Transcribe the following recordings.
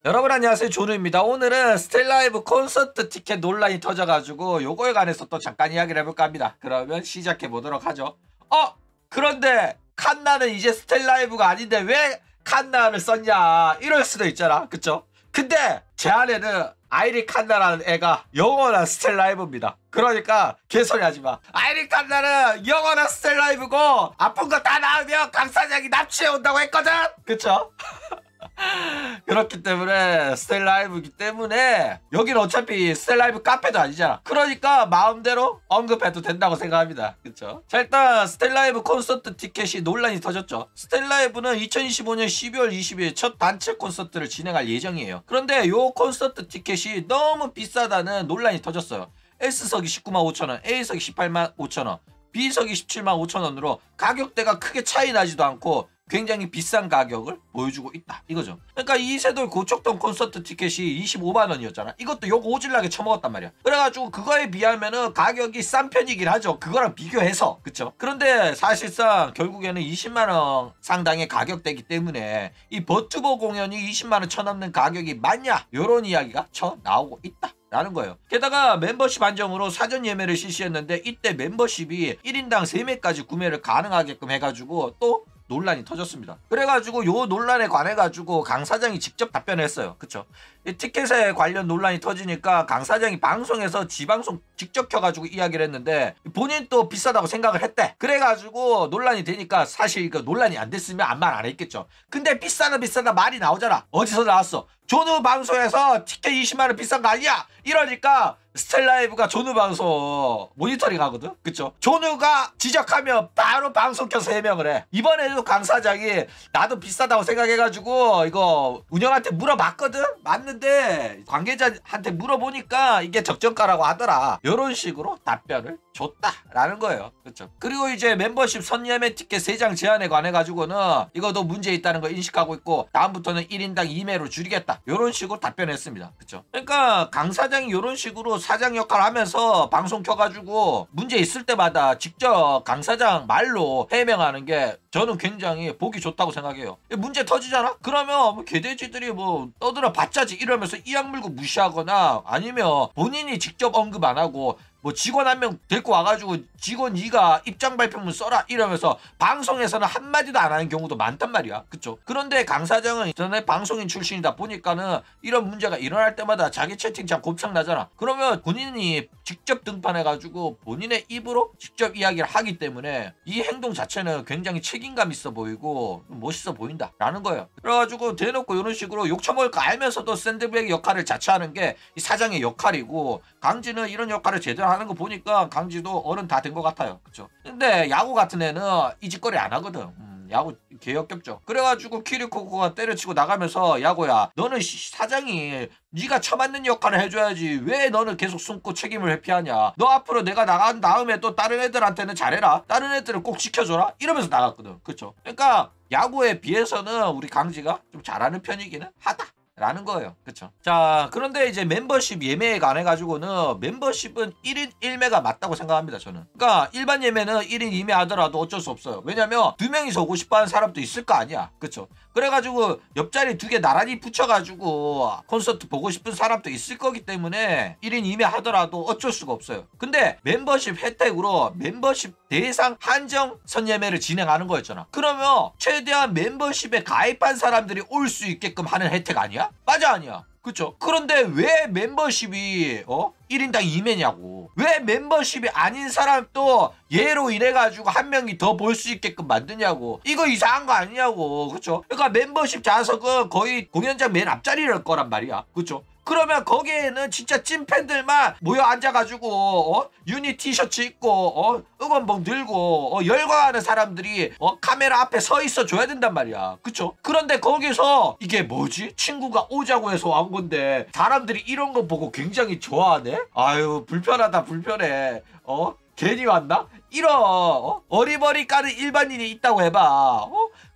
여러분 안녕하세요, 조누입니다. 오늘은 스텔라이브 콘서트 티켓 논란이 터져가지고 요거에 관해서 또 잠깐 이야기를 해볼까 합니다. 그러면 시작해보도록 하죠. 그런데 칸나는 이제 스텔라이브가 아닌데 왜 칸나를 썼냐 이럴 수도 있잖아, 그쵸? 근데 제 안에는 아이리 칸나라는 애가 영원한 스텔라이브입니다. 그러니까 개소리 하지마. 아이리 칸나는 영원한 스텔라이브고 아픈 거 다 나으면 강 사장이 납치해 온다고 했거든, 그쵸? 그렇기 때문에 스텔라이브이기 때문에 여기는 어차피 스텔라이브 카페도 아니잖아. 그러니까 마음대로 언급해도 된다고 생각합니다, 그쵸? 자, 일단 스텔라이브 콘서트 티켓이 논란이 터졌죠. 스텔라이브는 2025년 12월 20일 첫 단체 콘서트를 진행할 예정이에요. 그런데 요 콘서트 티켓이 너무 비싸다는 논란이 터졌어요. S석이 19만 5천원, A석이 18만 5천원, B석이 17만 5천원으로 가격대가 크게 차이 나지도 않고 굉장히 비싼 가격을 보여주고 있다 이거죠. 그러니까 이세돌 고척돔 콘서트 티켓이 25만 원이었잖아. 이것도 욕 오질나게 처먹었단 말이야. 그래가지고 그거에 비하면은 가격이 싼 편이긴 하죠, 그거랑 비교해서. 그쵸? 그런데 사실상 결국에는 20만 원 상당의 가격대이기 때문에 이 버튜버 공연이 20만 원 쳐넘는 가격이 맞냐, 요런 이야기가 나오고 있다 라는 거예요. 게다가 멤버십 한정으로 사전 예매를 실시했는데 이때 멤버십이 1인당 3매까지 구매를 가능하게끔 해가지고 또 논란이 터졌습니다. 그래가지고 요 논란에 관해가지고 강 사장이 직접 답변했어요. 그쵸? 이 티켓에 관련 논란이 터지니까 강 사장이 방송에서 지방송 직접 켜가지고 이야기를 했는데 본인 또 비싸다고 생각을 했대. 그래가지고 논란이 되니까 사실 그 논란이 안 됐으면 아무 말 안 했겠죠. 근데 비싸다 말이 나오잖아. 어디서 나왔어? 조누 방송에서 티켓 20만원 비싼 거 아니야? 이러니까 스텔라이브가 조누 방송 모니터링 하거든? 그쵸? 조누가 지적하면 바로 방송 켜서 해명을 해. 이번에도 강 사장이 나도 비싸다고 생각해가지고 이거 운영한테 물어봤거든? 맞는데 관계자한테 물어보니까 이게 적정가라고 하더라. 이런 식으로 답변을 줬다라는 거예요. 그쵸? 그리고 이제 멤버십 선예매 티켓 3장 제한에 관해가지고는 이거도 문제 있다는 거 인식하고 있고 다음부터는 1인당 2매로 줄이겠다, 이런 식으로 답변했습니다. 그쵸? 그러니까 강 사장이 이런 식으로 사장 역할 하면서 방송 켜가지고 문제 있을 때마다 직접 강 사장 말로 해명하는 게 저는 굉장히 보기 좋다고 생각해요. 문제 터지잖아? 그러면 뭐 개돼지들이 뭐 떠들어 봤자지 이러면서 이악 물고 무시하거나 아니면 본인이 직접 언급 안 하고 뭐 직원 한 명 데리고 와가지고 직원 네가 입장 발표문 써라 이러면서 방송에서는 한마디도 안 하는 경우도 많단 말이야. 그쵸? 그런데 강 사장은 전에 방송인 출신이다 보니까는 이런 문제가 일어날 때마다 자기 채팅창 곱창 나잖아. 그러면 본인이 직접 등판해가지고 본인의 입으로 직접 이야기를 하기 때문에 이 행동 자체는 굉장히 책임감 있어 보이고 멋있어 보인다 라는 거예요. 그래가지고 대놓고 이런 식으로 욕 처먹을 거 알면서도 샌드백 역할을 자처하는 게 이 사장의 역할이고, 강지는 이런 역할을 제대로 하는 거 보니까 강지도 어른 다 된 것 같아요. 그쵸? 근데 야구 같은 애는 이 짓거리 안 하거든. 야구 개역겹죠. 그래가지고 키리코코가 때려치고 나가면서 야구야, 너는 사장이 네가 처맞는 역할을 해줘야지 왜 너는 계속 숨고 책임을 회피하냐. 너 앞으로 내가 나간 다음에 또 다른 애들한테는 잘해라, 다른 애들을 꼭 지켜줘라 이러면서 나갔거든. 그쵸? 그러니까 야구에 비해서는 우리 강지가 좀 잘하는 편이기는 하다 라는 거예요. 그쵸? 자, 그런데 이제 멤버십 예매에 관해가지고는 멤버십은 1인 1매가 맞다고 생각합니다, 저는. 그러니까 일반 예매는 1인 2매 하더라도 어쩔 수 없어요. 왜냐면 2명이서 오고 싶어 하는 사람도 있을 거 아니야. 그쵸? 그래가지고 옆자리 2개 나란히 붙여가지고 콘서트 보고 싶은 사람도 있을 거기 때문에 1인 2매 하더라도 어쩔 수가 없어요. 근데 멤버십 혜택으로 멤버십 대상 한정 선예매를 진행하는 거였잖아. 그러면 최대한 멤버십에 가입한 사람들이 올 수 있게끔 하는 혜택 아니야? 맞아, 아니야? 그쵸? 그런데 왜 멤버십이 1인당 2매냐고. 왜 멤버십이 아닌 사람도 얘로 인해가지고 한 명이 더 볼 수 있게끔 만드냐고. 이거 이상한 거 아니냐고. 그쵸? 그러니까 멤버십 좌석은 거의 공연장 맨 앞자리일 거란 말이야. 그쵸? 그러면 거기에는 진짜 찐팬들만 모여 앉아가지고 유닛 티셔츠 입고 응원봉 들고 열광하는 사람들이 카메라 앞에 서 있어 줘야 된단 말이야. 그쵸? 그런데 거기서 이게 뭐지? 친구가 오자고 해서 온 건데 사람들이 이런 거 보고 굉장히 좋아하네? 아유, 불편하다, 불편해. 괜히 왔나? 이런 어리버리 까는 일반인이 있다고 해봐.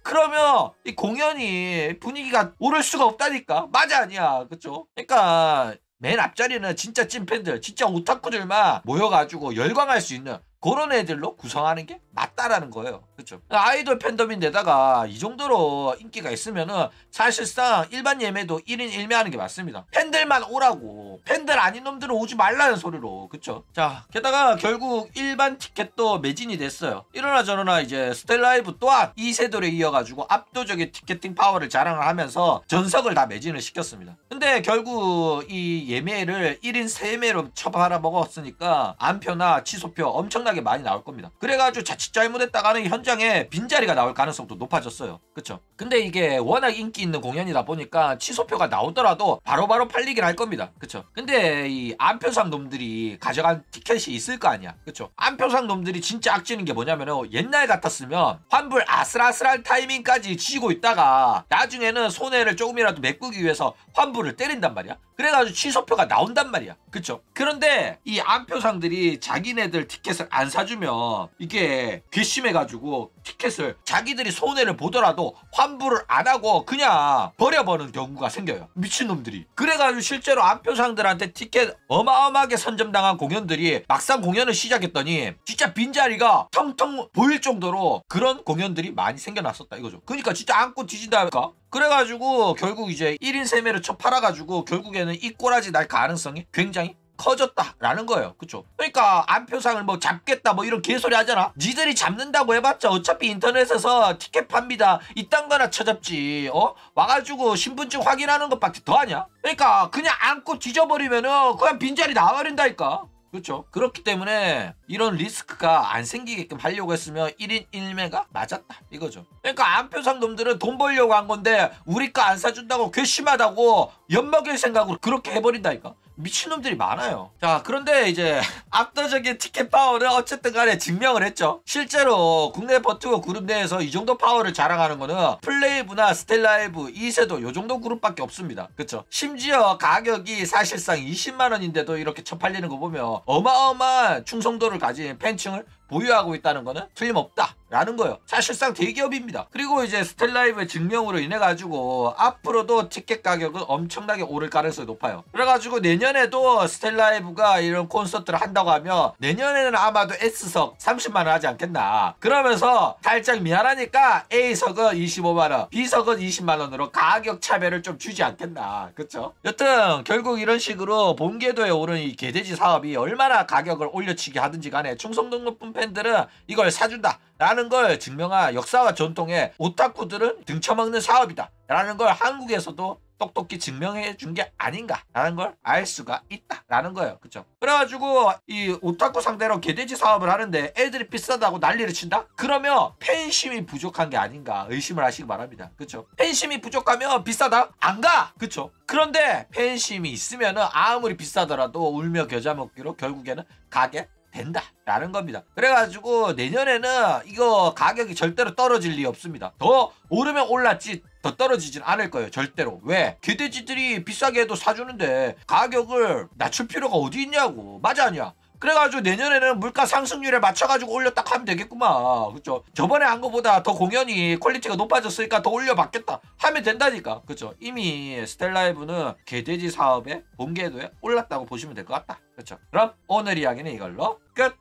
그러면 이 공연이 분위기가 오를 수가 없다니까. 맞아, 아니야? 그쵸? 그러니까 맨 앞자리는 진짜 찐팬들, 진짜 오타쿠들만 모여가지고 열광할 수 있는 그런 애들로 구성하는 게 맞다라는 거예요. 그렇죠? 아이돌 팬덤인데다가 이 정도로 인기가 있으면은 사실상 일반 예매도 1인 1매 하는 게 맞습니다. 팬들만 오라고, 팬들 아닌 놈들은 오지 말라는 소리로. 그쵸? 자, 게다가 결국 일반 티켓도 매진이 됐어요. 이러나 저러나 이제 스텔라이브 또한 이 세돌에 이어가지고 압도적인 티켓팅 파워를 자랑을 하면서 전석을 다 매진을 시켰습니다. 근데 결국 이 예매를 1인 3매로 처박아 먹었으니까 안표나 취소표 엄청나게 많이 나올 겁니다. 그래가지고 자칫 잘못했다가는 현장에 빈자리가 나올 가능성도 높아졌어요. 그쵸? 근데 이게 워낙 인기 있는 공연이다 보니까 취소표가 나오더라도 바로바로 팔리긴 할 겁니다. 그쵸? 근데 이 안표상 놈들이 가져간 티켓이 있을 거 아니야. 그쵸? 안표상 놈들이 진짜 악지는 게 뭐냐면은 옛날 같았으면 환불 아슬아슬할 타이밍까지 쥐고 있다가 나중에는 손해를 조금이라도 메꾸기 위해서 환불을 때린단 말이야. 그래가지고 취소표가 나온단 말이야. 그쵸? 그런데 이 안표상들이 자기네들 티켓을 안 사주면 이게 괘씸해가지고 티켓을 자기들이 손해를 보더라도 환불을 안 하고 그냥 버려버리는 경우가 생겨요. 미친놈들이. 그래가지고 실제로 안표상들한테 티켓 어마어마하게 선점당한 공연들이 막상 공연을 시작했더니 진짜 빈자리가 텅텅 보일 정도로 그런 공연들이 많이 생겨났었다 이거죠. 그러니까 진짜 안고 뒤진다니까. 그래가지고 결국 이제 1인 3매를 쳐 팔아가지고 결국에는 이 꼬라지 날 가능성이 굉장히 커졌다라는 거예요. 그쵸? 그러니까 안표상을 뭐 잡겠다 뭐 이런 개소리 하잖아. 니들이 잡는다고 해봤자 어차피 인터넷에서 티켓 팝니다. 이딴 거나 쳐잡지. 와가지고 신분증 확인하는 것밖에 더 하냐? 그러니까 그냥 안고 뒤져버리면은 그냥 빈자리 나와버린다니까. 그렇죠. 그렇기 때문에 이런 리스크가 안 생기게끔 하려고 했으면 1인 1매가 맞았다 이거죠. 그러니까 안표상 놈들은 돈 벌려고 한 건데 우리 거 안 사준다고 괘씸하다고 엿먹일 생각으로 그렇게 해버린다니까. 미친놈들이 많아요. 자, 그런데 이제 압도적인 티켓 파워를 어쨌든 간에 증명을 했죠. 실제로 국내 버티고 그룹 내에서 이 정도 파워를 자랑하는 거는 플레이브나 스텔라이브, 이세도 요 정도 그룹밖에 없습니다. 그쵸? 심지어 가격이 사실상 20만 원인데도 이렇게 처팔리는 거 보면 어마어마한 충성도를 가진 팬층을 보유하고 있다는 거는 틀림없다라는 거예요. 사실상 대기업입니다. 그리고 이제 스텔라이브의 증명으로 인해 가지고 앞으로도 티켓 가격은 엄청나게 오를 가능성이 높아요. 그래가지고 내년에도 스텔라이브가 이런 콘서트를 한다고 하면 내년에는 아마도 S석 30만 원 하지 않겠나. 그러면서 살짝 미안하니까 A석은 25만 원, B석은 20만 원으로 가격 차별을 좀 주지 않겠나. 그쵸? 여튼 결국 이런 식으로 본궤도에 오른 이 개돼지 사업이 얼마나 가격을 올려치기 하든지 간에 충성도 높은 팬들은 이걸 사준다 라는 걸 증명한 역사와 전통의 오타쿠들은 등쳐먹는 사업이다 라는 걸 한국에서도 똑똑히 증명해 준 게 아닌가 라는 걸 알 수가 있다 라는 거예요. 그쵸? 그래가지고 이 오타쿠 상대로 개돼지 사업을 하는데 애들이 비싸다고 난리를 친다? 그러면 팬심이 부족한 게 아닌가 의심을 하시기 바랍니다. 그쵸? 팬심이 부족하면 비싸다? 안 가! 그쵸? 그런데 팬심이 있으면은 아무리 비싸더라도 울며 겨자 먹기로 결국에는 가게 된다 라는 겁니다. 그래가지고 내년에는 이거 가격이 절대로 떨어질 리 없습니다. 더 오르면 올랐지 더 떨어지진 않을 거예요. 절대로. 왜? 개돼지들이 비싸게 해도 사주는데 가격을 낮출 필요가 어디 있냐고. 맞아 아니야? 그래가지고 내년에는 물가 상승률에 맞춰가지고 올렸다 하면 되겠구만. 그쵸? 저번에 한 거보다 더 공연이 퀄리티가 높아졌으니까 더 올려받겠다 하면 된다니까. 그쵸? 이미 스텔라이브는 개돼지 사업의 본궤도에 올랐다고 보시면 될 것 같다. 그쵸? 그럼 오늘 이야기는 이걸로 끝!